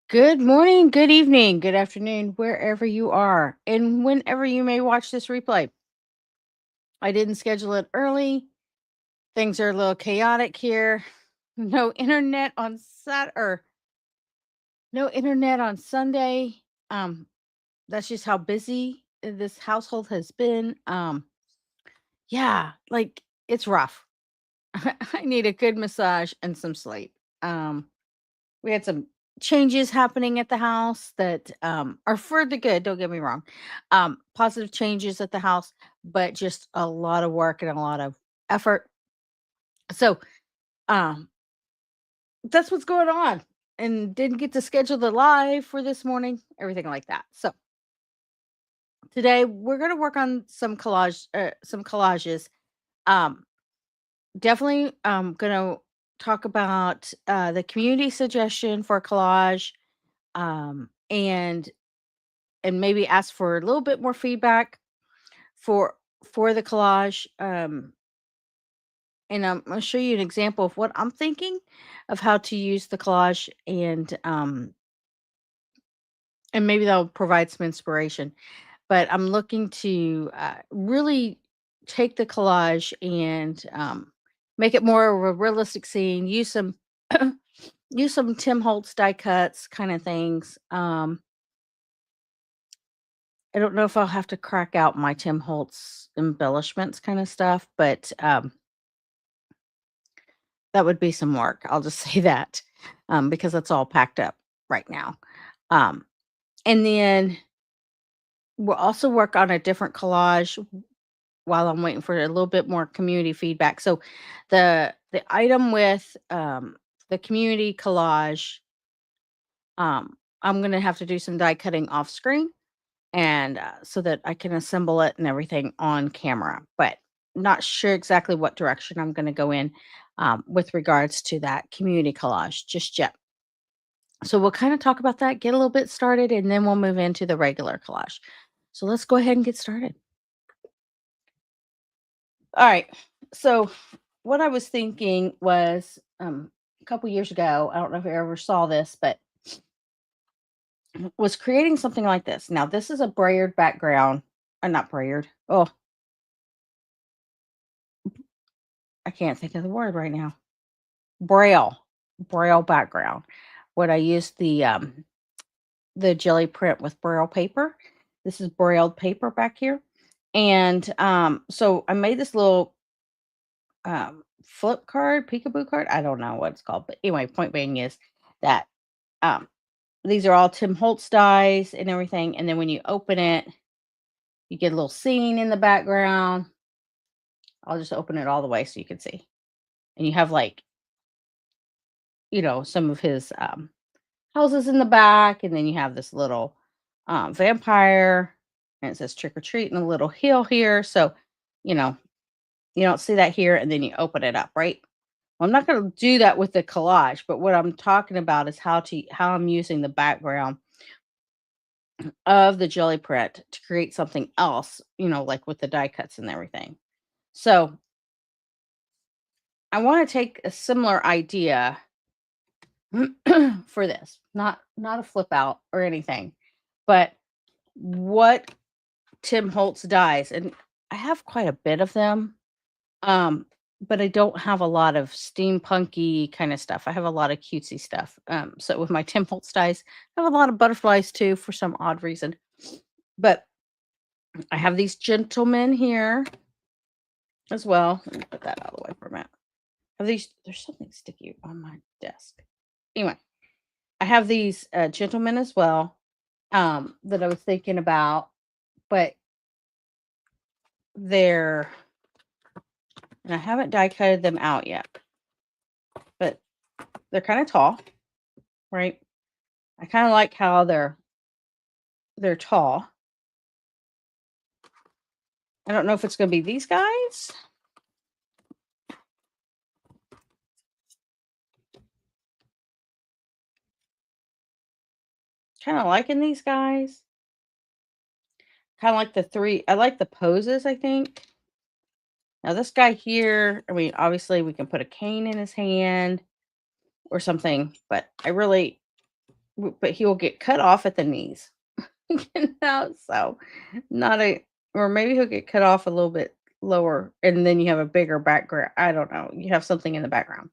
Good morning, good evening, good afternoon, wherever you are, and whenever you may watch this replay. I didn't schedule it early. Things are a little chaotic here. No internet on no internet on Sunday. Um, that's just how busy this household has been. Yeah, like it's rough. I need a good massage and some sleep. Um, We had some changes happening at the house that are for the good, don't get me wrong. Positive changes at the house, but just a lot of work and a lot of effort. So um, that's what's going on. And didn't get to schedule the live for this morning, everything like that. So today we're going to work on some collages. Um, Definitely going to talk about the community suggestion for collage and maybe ask for a little bit more feedback for the collage. And I'm gonna show you an example of what I'm thinking of how to use the collage, and maybe that'll provide some inspiration. But I'm looking to really take the collage and make it more of a realistic scene. Use some use some Tim Holtz die cuts kind of things. I don't know if I'll have to crack out my Tim Holtz embellishments kind of stuff, but that would be some work. I'll just say that because that's all packed up right now. Um, and then we'll also work on a different collage while I'm waiting for a little bit more community feedback. So the item with the community collage, I'm gonna have to do some die cutting off screen and so that I can assemble it and everything on camera. But not sure exactly what direction I'm going to go in with regards to that community collage just yet. So we'll kind of talk about that, get a little bit started, and then we'll move into the regular collage. So let's go ahead and get started. All right. So what I was thinking was a couple years ago, I don't know if you ever saw this, but was creating something like this. Now, this is a brayered background, not brayered. Oh, I can't think of the word right now. Braille, braille background. What I used the jelly print with braille paper. This is brailled paper back here. And so I made this little flip card, peekaboo card. I don't know what it's called, but anyway, point being is that um these are all Tim Holtz dies and everything. And then when you open it, you get a little scene in the background. I'll just open it all the way so you can see. And you have like, some of his houses in the back, and then you have this little vampire, and it says trick or treat, and a little hill here. So, you know, you don't see that here, and then you open it up, right? Well, I'm not going to do that with the collage, but what I'm talking about is how I'm using the background of the jelly print to create something else, like with the die cuts and everything. So I want to take a similar idea for this, not a flip out or anything, but what Tim Holtz dies, and I have quite a bit of them, um, but I don't have a lot of steampunky kind of stuff. I have a lot of cutesy stuff. So with my Tim Holtz dies, I have a lot of butterflies too for some odd reason. But I have these gentlemen here as well. Let me put that out of the way for a minute. I have these. There's something sticky on my desk. Anyway, I have these gentlemen as well that I was thinking about, but they're and I haven't die cutted them out yet, but they're kind of tall, right? I kind of like how they're tall. I don't know if it's going to be these guys. Kind of liking these guys. Kind of like the three. I like the poses, I think. Now this guy here, I mean, obviously we can put a cane in his hand or something, but I really but he will get cut off at the knees. So not a, or maybe he'll get cut off a little bit lower, and then you have a bigger background. I don't know. You have something in the background.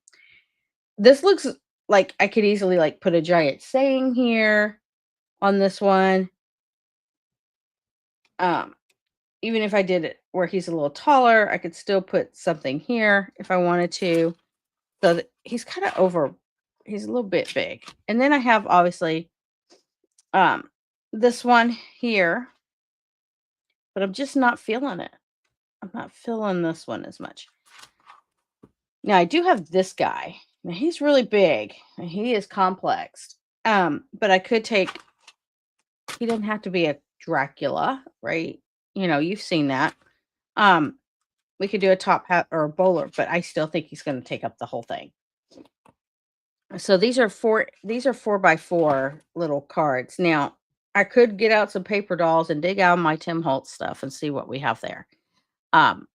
This looks like I could easily like put a giant saying here on this one. Um, Even if I did it where he's a little taller, I could still put something here if I wanted to. So that he's kind of over, he's a little bit big. And then I have obviously um this one here, but I'm just not feeling it. I'm not feeling this one as much. Now I do have this guy. Now he's really big and he is complex. But I could take, he doesn't have to be a Dracula, right? You know, you've seen that. Um, we could do a top hat or a bowler, but I still think he's going to take up the whole thing. So these are 4x4 little cards. Now, I could get out some paper dolls and dig out my Tim Holtz stuff and see what we have there. Um,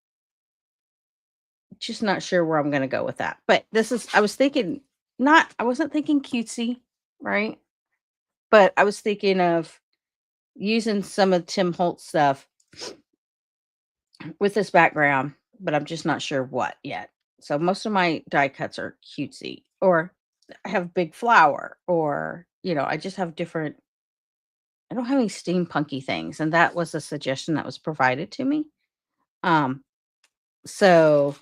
just not sure where I'm going to go with that. But this is, I was thinking, not, I wasn't thinking cutesy, right? But I was thinking of using some of Tim Holtz stuff with this background, but I'm just not sure what yet. So most of my die cuts are cutesy, or I have big flower, or I just have different. I don't have any steampunky things, and that was a suggestion that was provided to me. Um, so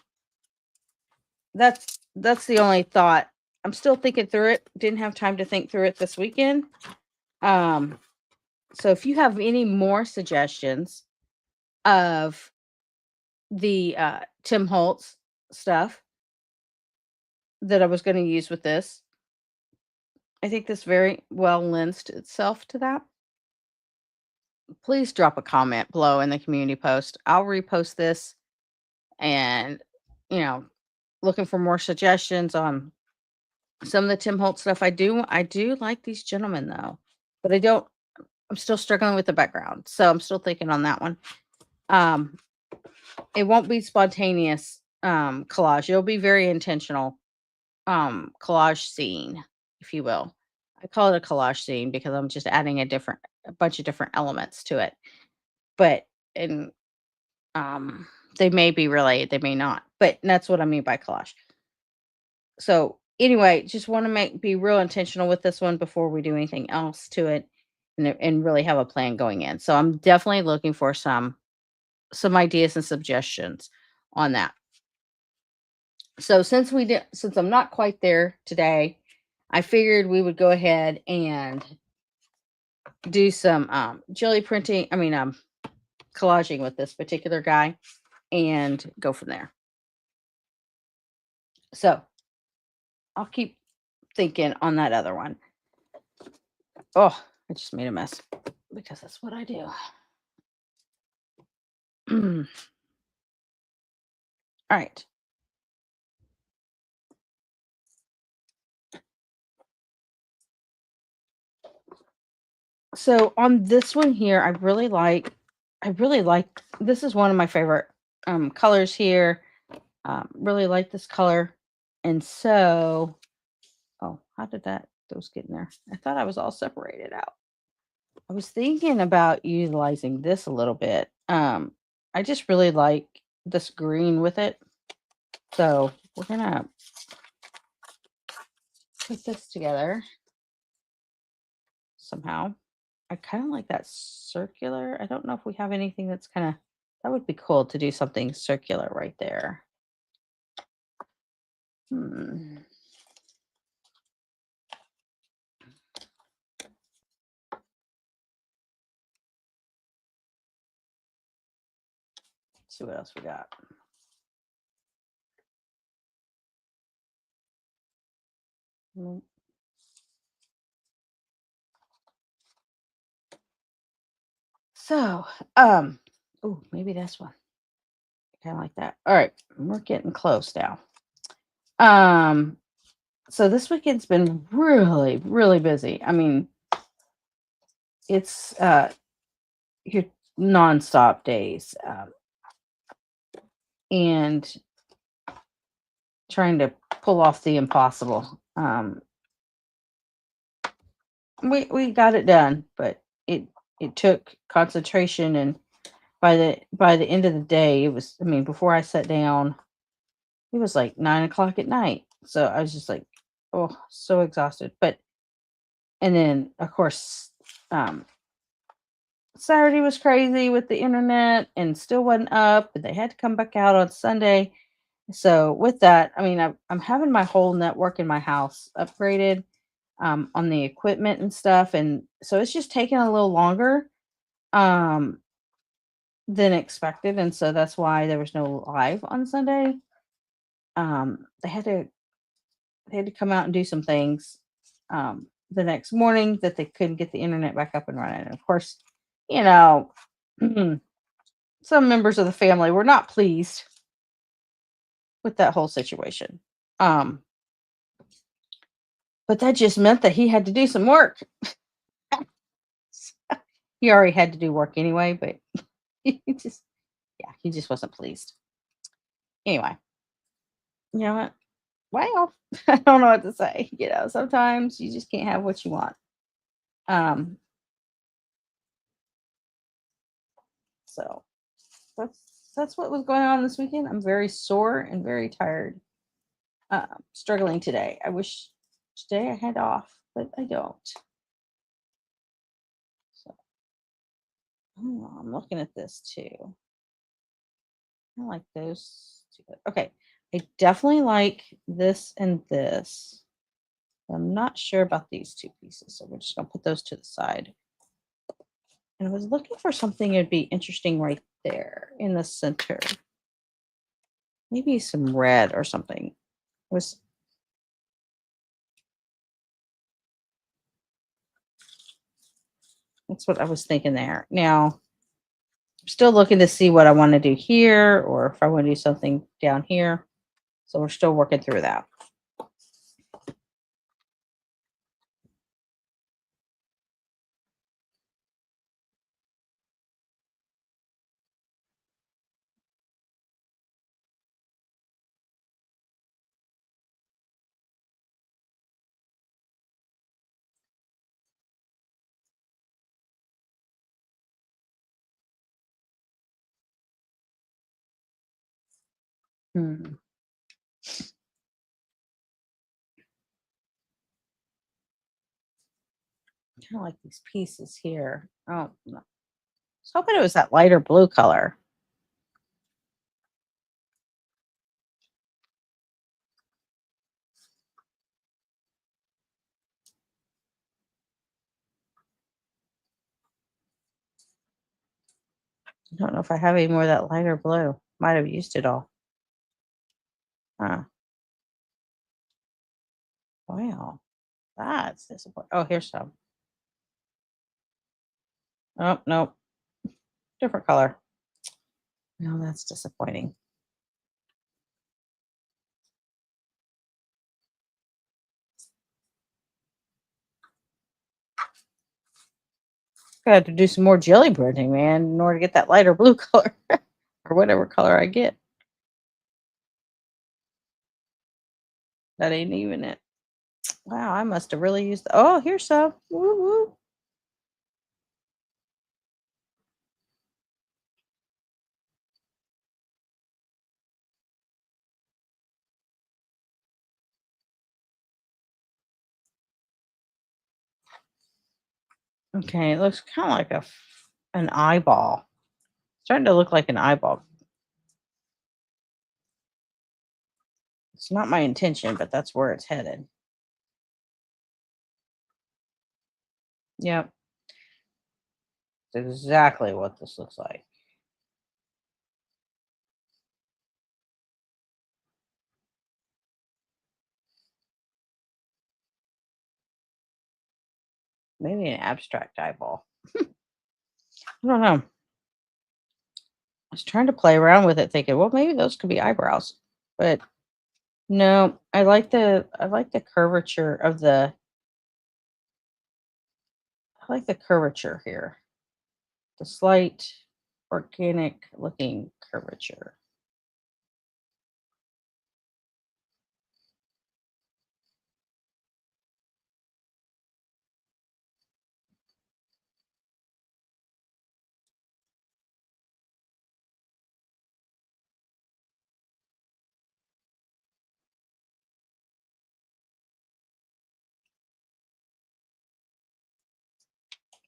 that's the only thought. I'm still thinking through it. Didn't have time to think through it this weekend. Um, so if you have any more suggestions of the Tim Holtz stuff that I was going to use with this, I think this very well lends to itself to that. Please drop a comment below in the community post. I'll repost this, and you know, looking for more suggestions on some of the Tim Holtz stuff. I do like these gentlemen though, but I'm still struggling with the background. So I'm still thinking on that one. Um it won't be spontaneous collage. It'll be very intentional collage scene, if you will. I call it a collage scene because I'm just adding a bunch of different elements to it. But and um they may be related, they may not. But that's what I mean by collage. So anyway, just want to be real intentional with this one before we do anything else to it, and really have a plan going in. So I'm definitely looking for some ideas and suggestions on that. So since I'm not quite there today, I figured we would go ahead and do some jelly printing, collaging with this particular guy and go from there. So I'll keep thinking on that other one. Oh, I just made a mess because that's what I do. All right. So on this one here, I really like this is one of my favorite colors here. Really like this color. And so, oh, how did those get in there? I thought I was all separated out. I was thinking about utilizing this a little bit. I just really like this green with it. So we're gonna put this together somehow. I kind of like that circular. I don't know if we have anything that's kind of, that would be cool to do something circular right there. Hmm. Let's see what else we got. Nope. So, oh, maybe this one. Kind of like that. All right, we're getting close now. So this weekend's been really, really busy. I mean, it's your nonstop days, and trying to pull off the impossible. we got it done, but it took concentration, and by the end of the day, it was, I mean, before I sat down, it was like 9 o'clock at night. So I was just like, oh, so exhausted. But and then of course, um Saturday was crazy with the internet and still wasn't up, but they had to come back out on Sunday. So with that, I mean, I'm having my whole network in my house upgraded, on the equipment and stuff, and so it's just taking a little longer um, than expected, and so that's why there was no live on Sunday. They had to come out and do some things the next morning that they couldn't get the internet back up and running. And of course, you know, some members of the family were not pleased with that whole situation. Um, but that just meant that he had to do some work. He already had to do work anyway, but he just, yeah, he just wasn't pleased. Anyway, you know what? Well, I don't know what to say. Sometimes you just can't have what you want. Um, so that's that's what was going on this weekend. I'm very sore and very tired. Struggling today. I wish today I had off, but I don't. So I'm looking at this too. I like those two. Okay, I definitely like this and this. I'm not sure about these two pieces, so we're just gonna put those to the side. And I was looking for something that'd be interesting right there in the center. Maybe some red or something. Was That's what I was thinking there. Now, I'm still looking to see what I want to do here or if I want to do something down here. So we're still working through that. Hmm. Kind of like these pieces here. Oh, no. I was hoping it was that lighter blue color. I don't know if I have any more of that lighter blue. Might have used it all. Huh. Wow. That's disappointing. Oh, here's some. Oh, no. Different color. No, that's disappointing. I had to do some more jelly printing, man, in order to get that lighter blue color or whatever color I get. That ain't even it. Wow, I must have really used. Oh, here's some. Woo woo. Okay, it looks kind of like an eyeball. Starting to look like an eyeball. It's not my intention, but that's where it's headed. Yep, it's exactly what this looks like. Maybe an abstract eyeball. I don't know. I was trying to play around with it, thinking, well, maybe those could be eyebrows, but no. I like the curvature of the. I like the curvature here. The slight organic looking curvature.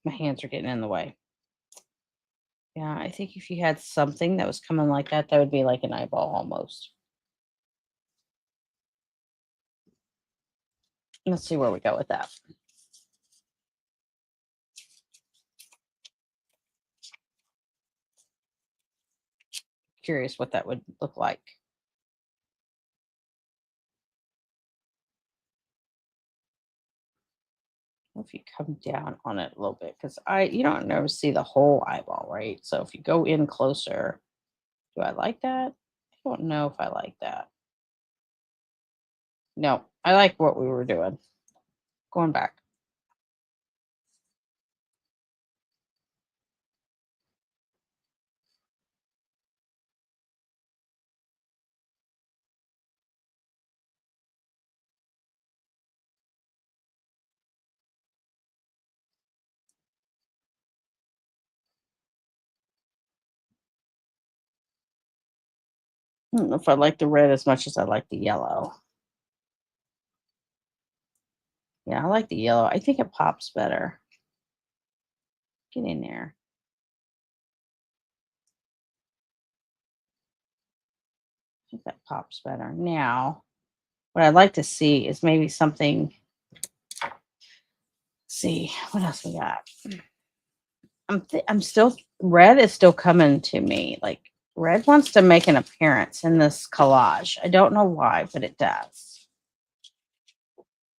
My hands are getting in the way. Yeah, I think if you had something that was coming like that would be like an eyeball almost. Let's see where we go with that. Curious what that would look like. If you come down on it a little bit, because you don't never see the whole eyeball, right? So if you go in closer, do I like that? I don't know if I like that. No, I like what we were doing. Going back. I don't know if I like the red as much as I like the yellow. Yeah, I like the yellow. I think it pops better. Get in there. I think that pops better. Now, what I'd like to see is maybe something. See what else we got. I'm still red is still coming to me. Like red wants to make an appearance in this collage. I don't know why, but it does.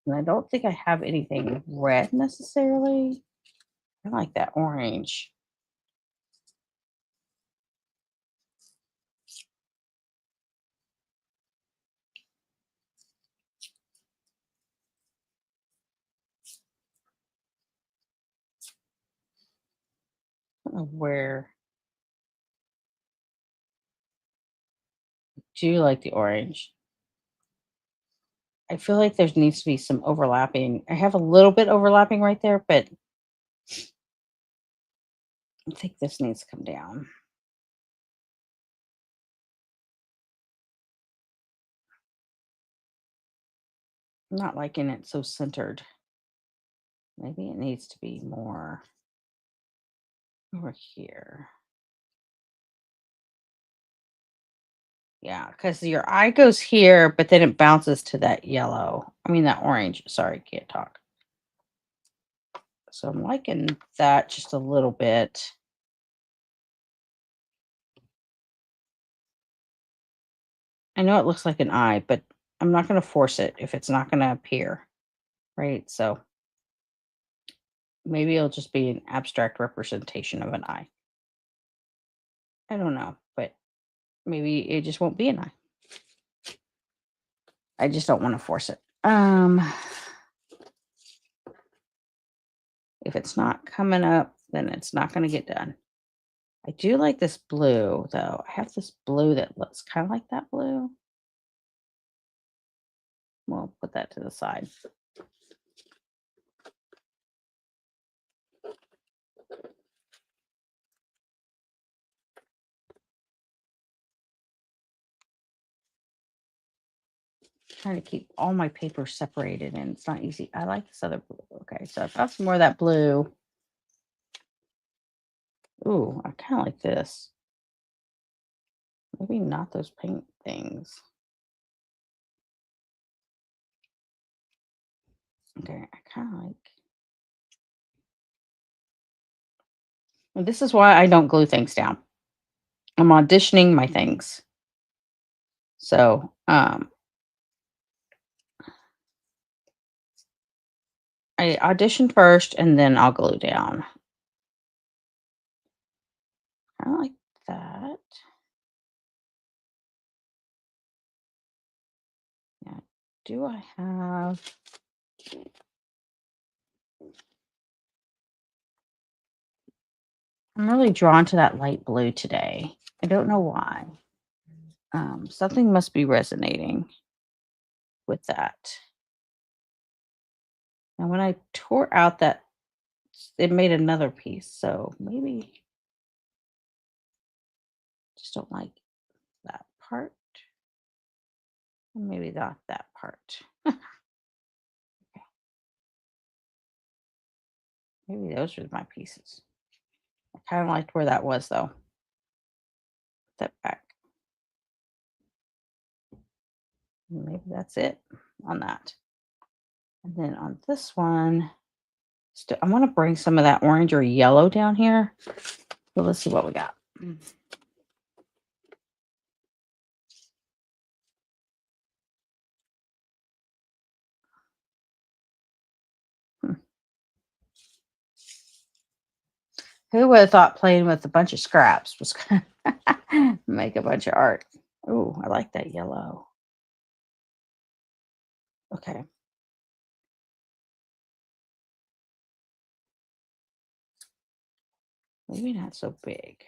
And I don't think I have anything red necessarily. I like that orange. I don't know where. Do you like the orange? I feel like there needs to be some overlapping. I have a little bit overlapping right there, but I think this needs to come down. I'm not liking it so centered. Maybe it needs to be more over here. Yeah, because your eye goes here, but then it bounces to that yellow. I mean, that orange. Sorry, can't talk. So I'm liking that just a little bit. I know it looks like an eye, but I'm not going to force it if it's not going to appear. Right. So maybe it'll just be an abstract representation of an eye. I don't know, but maybe it just won't be an eye. I just don't want to force it. If it's not coming up, then it's not going to get done. I do like this blue though. I have this blue that looks kind of like that blue. We'll put that to the side. Trying to keep all my papers separated and it's not easy. I like this other blue. Okay, so I've got some more of that blue. Ooh, I kind of like this. Maybe not those paint things. Okay, I kind of like. And this is why I don't glue things down. I'm auditioning my things. So, I audition first and then I'll glue down. I like that. Yeah. Do I have I'm really drawn to that light blue today. I don't know why. Something must be resonating with that. And when I tore out that, it made another piece. So maybe just don't like that part. Maybe not that part. Maybe those are my pieces. I kind of liked where that was though. That back. Maybe that's it on that. And then on this one, I want to bring some of that orange or yellow down here. So let's see what we got. Who would have thought playing with a bunch of scraps was going to make a bunch of art? Oh, I like that yellow. Okay. Maybe not so big.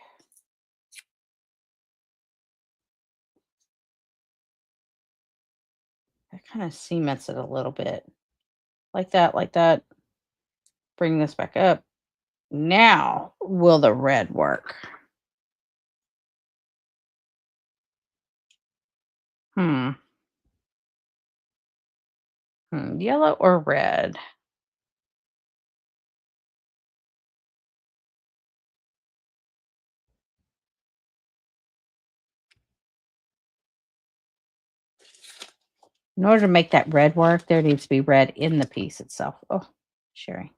That kind of cements it a little bit. Like that, like that. Bring this back up. Now, will the red work? Hmm. Yellow or red? In order to make that red work, there needs to be red in the piece itself. Oh, Sherry.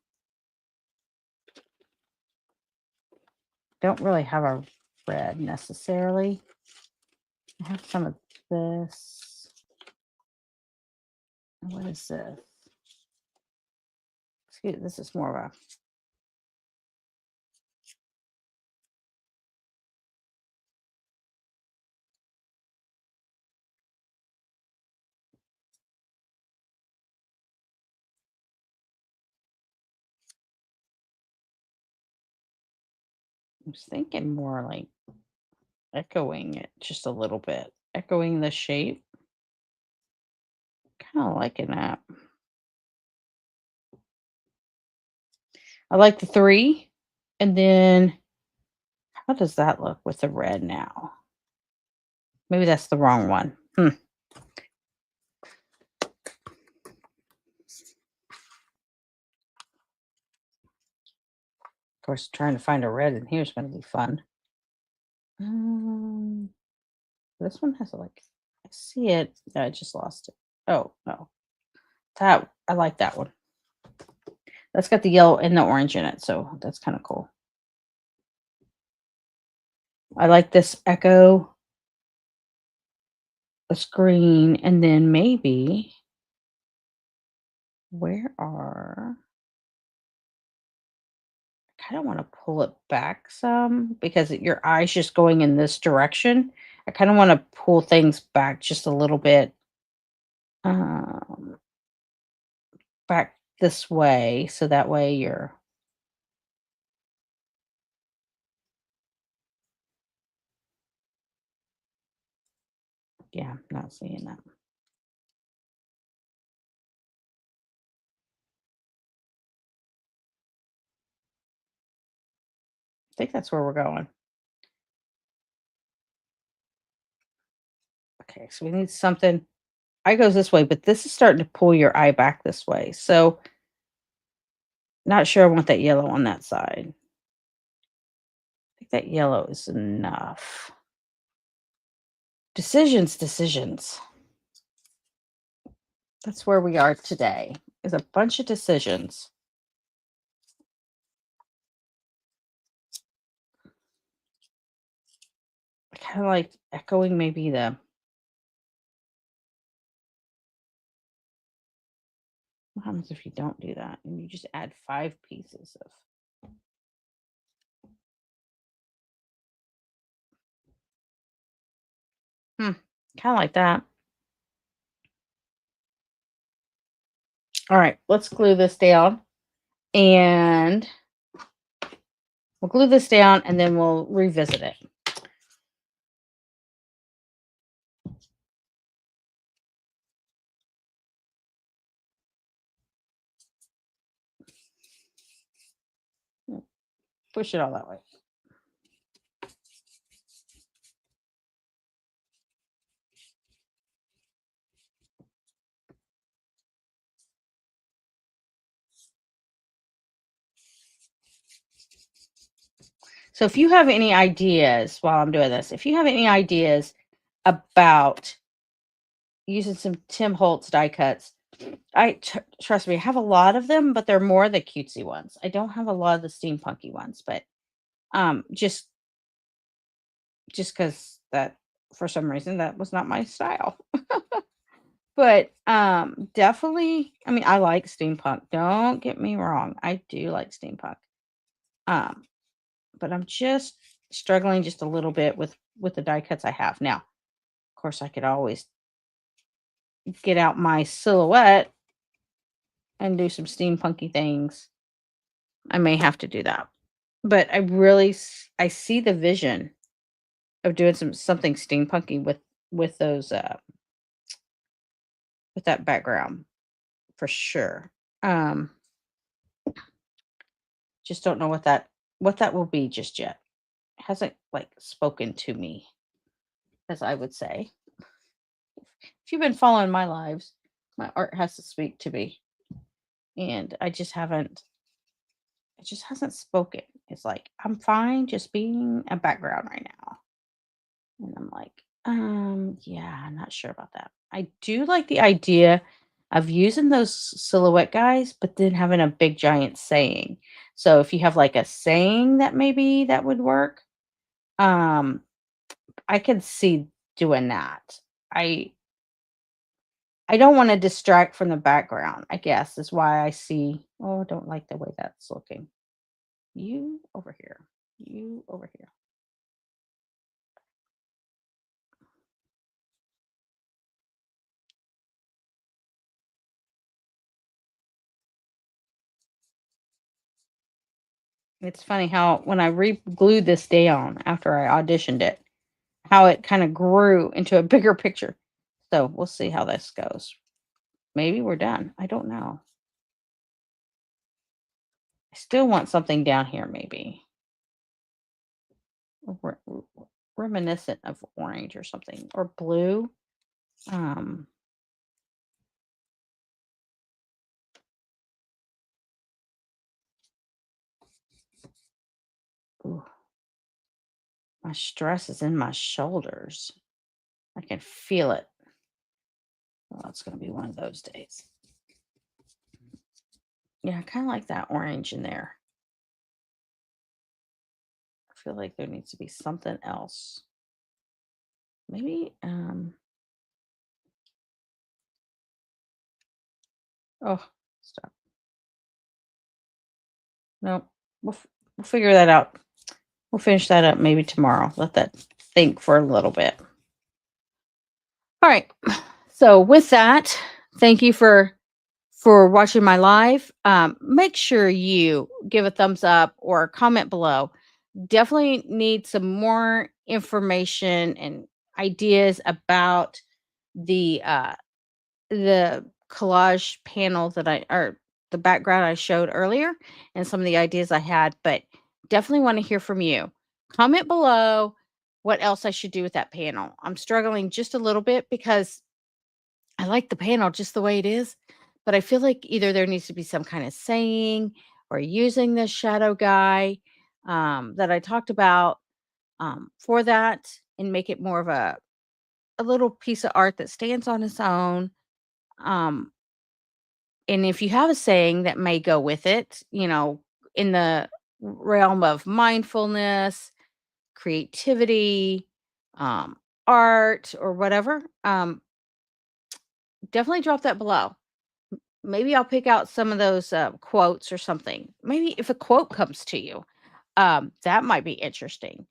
Don't really have a red necessarily. I have some of this. What is this? Excuse me, this is more of a I was thinking more like echoing it just a little bit. Echoing the shape. Kind of liking that. I like the 3. And then how does that look with the red now? Maybe that's the wrong one. Of course, trying to find a red in here is going to be fun. This one has like, I see it. No, I just lost it. Oh, no. That, I like that one. That's got the yellow and the orange in it. So that's kind of cool. I like this echo, the screen, and then maybe where are I kind of want to pull it back some because your eye's just going in this direction. I kind of want to pull things back just a little bit, um, back this way, so that way you're yeah, not seeing that. I think that's where we're going. Okay, so we need something. Eye goes this way, but this is starting to pull your eye back this way. So not sure I want that yellow on that side. I think that yellow is enough. Decisions, decisions. That's where we are today. Is a bunch of decisions. Kind of like echoing maybe the what happens if you don't do that and you just add 5 pieces of kind of like that. All right, let's glue this down and we'll glue this down and then we'll revisit it. Push it all that way. So if you have any ideas while I'm doing this, if you have any ideas about using some Tim Holtz die cuts, trust me, I have a lot of them, but they're more the cutesy ones. I don't have a lot of the steampunky ones, but just because that for some reason that was not my style. But definitely, I mean, I like steampunk. Don't get me wrong. I do like steampunk. Um, but I'm just struggling just a little bit with the die cuts I have. Now, of course, I could always get out my silhouette and do some steampunky things. I may have to do that. But I see the vision of doing something steampunky with those with that background for sure. Um just don't know what that will be just yet. Hasn't like spoken to me, as I would say. If you've been following my lives, my art has to speak to me. And it just hasn't spoken. It's like I'm fine just being a background right now. And I'm like, yeah, I'm not sure about that. I do like the idea of using those silhouette guys, but then having a big giant saying. So if you have like a saying that maybe that would work, um, I could see doing that. I I don't want to distract from the background, I guess is why I see, oh, I don't like the way that's looking. You over here. You over here. It's funny how when I re-glued this down after I auditioned it, how it kind of grew into a bigger picture. So we'll see how this goes. Maybe we're done. I don't know. I still want something down here, maybe reminiscent of orange or something or blue. Um, ooh, my stress is in my shoulders. I can feel it. Well, it's going to be one of those days. Yeah, I kind of like that orange in there. I feel like there needs to be something else. Maybe, oh, stop. No, we'll figure that out. We'll finish that up maybe tomorrow. Let that think for a little bit. All right. So with that, thank you for watching my live. Make sure you give a thumbs up or comment below. Definitely need some more information and ideas about the the collage panel that I or the background I showed earlier and some of the ideas I had, but definitely want to hear from you. Comment below what else I should do with that panel. I'm struggling just a little bit because I like the panel just the way it is, but I feel like either there needs to be some kind of saying or using this shadow guy that I talked about for that and make it more of a little piece of art that stands on its own. Um, and if you have a saying that may go with it, in the realm of mindfulness, creativity, um, art, or whatever, definitely drop that below. Maybe I'll pick out some of those quotes or something. Maybe if a quote comes to you, that might be interesting.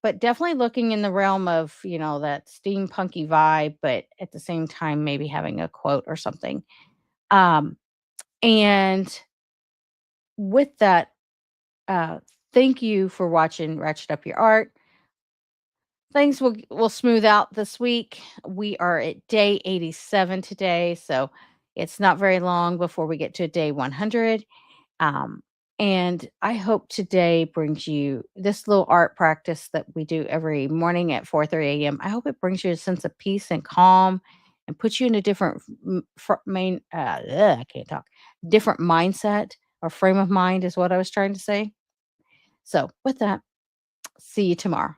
But definitely looking in the realm of, that steampunky vibe, but at the same time, maybe having a quote or something. Um, and with that, uh, thank you for watching Ratchet Up Your Art. Things will smooth out this week. We are at day 87 today, so it's not very long before we get to day 100. Um, and I hope today brings you this little art practice that we do every morning at 4:30 a.m. I hope it brings you a sense of peace and calm and puts you in a different I can't talk, different mindset or frame of mind is what I was trying to say. So with that, See you tomorrow.